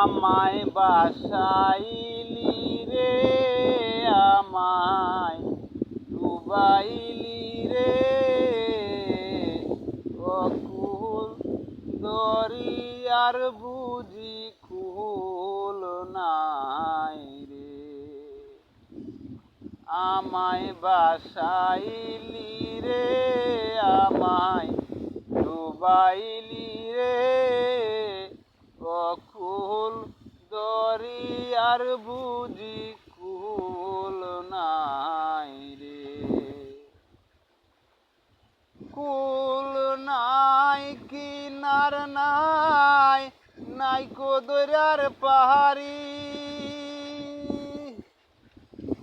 আমায় বাসাইলি রে, আমায় ডুবাইলি রে, অকুল দরিয়ার বুঝি কুল নাই রে। আমায় বাসাইলি রে, আমায় ডুবাইলি রে, অকুল দরিয়ার বুঝি কুল নাই রে। কুল নাই কিনার নাই, নাই কো দরিয়ার পাহাড়ি।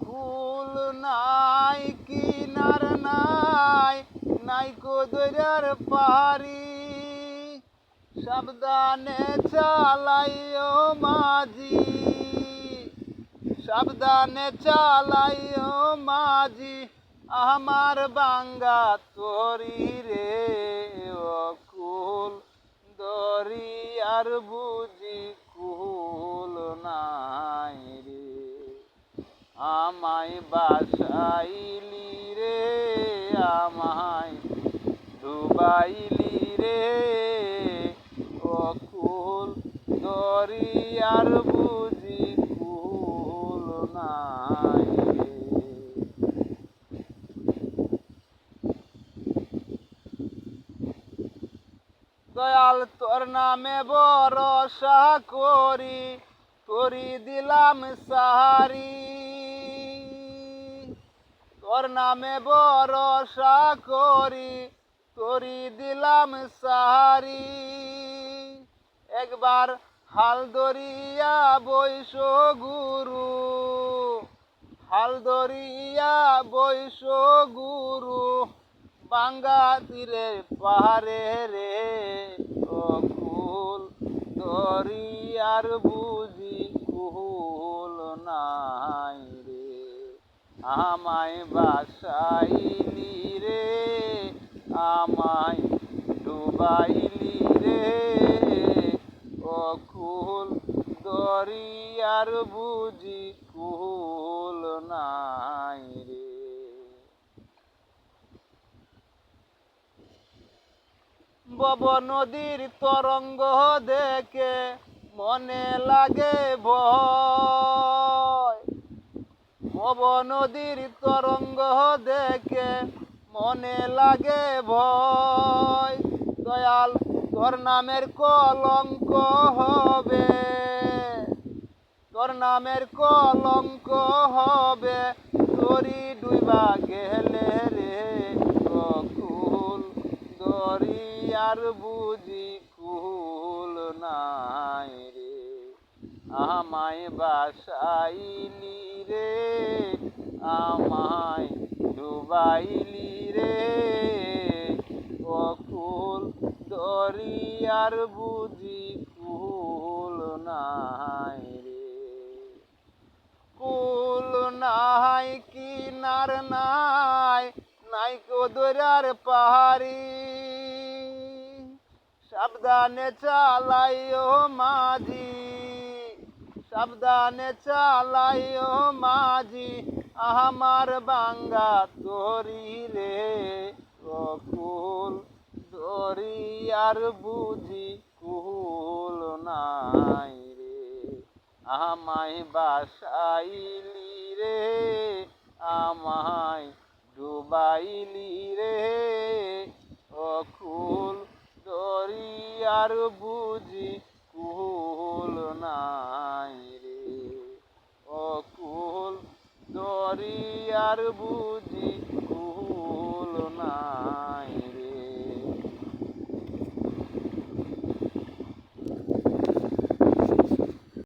কুল নাই কিনার নাই, নাই কো দরিয়ার পাহাড়ি। সাবধানে চালাইও মাঝি, সাবধানে চালাইও মাঝি, আমার বাঙ্গা তরি রে, অকুল দরিয়ার বুঝি কুল নাই রে। আমায় বাসাইলি রে, আমায় ডুবাইলি রে, অকুল দরিয়ার বুঝি কুল নাই রে। দয়াল তোর নামে ভরসা করি, তোরি দিলাম সাহারি। তোর নামে ভরসা করি, তোরি দিলাম সাহারি। একবার হাল ধরিয়া বৈশ গুরু, হাল ধরিয়া বৈশ গুরু, বাঙ্গা তীরে পাহাড়ে রে, অকুল দরিয়ার বুঝি কুল নাই রে। আমায় বাসাইলি রে, আমায় ডুবাইলি রে, অকুল দরিয়ার বুঝি কুল নাই রে। বব নদীর তরঙ্গ দেখে মনে লাগে ভয়, বব নদীর তরঙ্গ দেখে মনে লাগে ভয়। দয়াল তোর নামের কলঙ্ক হবে, তোর নামের কলঙ্ক হবে, তোরি ডুবা গেলে রে, অকুল দরিয়ার বুঝি কুল নাই রে। আমায় বাসাইলি রে, আমায় ডুবাইলি রে, অকুল দরিয়ার বুঝি কুল নাই রে। কুল নাই কিনার নাই, নাই কো দরিয়ার পাহাড়ি। সাবধানে চালাইও মাঝি, সাবধানে চালাইও মাঝি, আমার বাঙ্গা তরি রে, অকুল দরিয়ার বুঝি কুল নাই রে। আমায় বাসাইলি রে, আমায় ডুবাইলি রে, অকুল দরিয়ার বুঝি কুল নাই রে, অকুল দরিয়ার বুঝি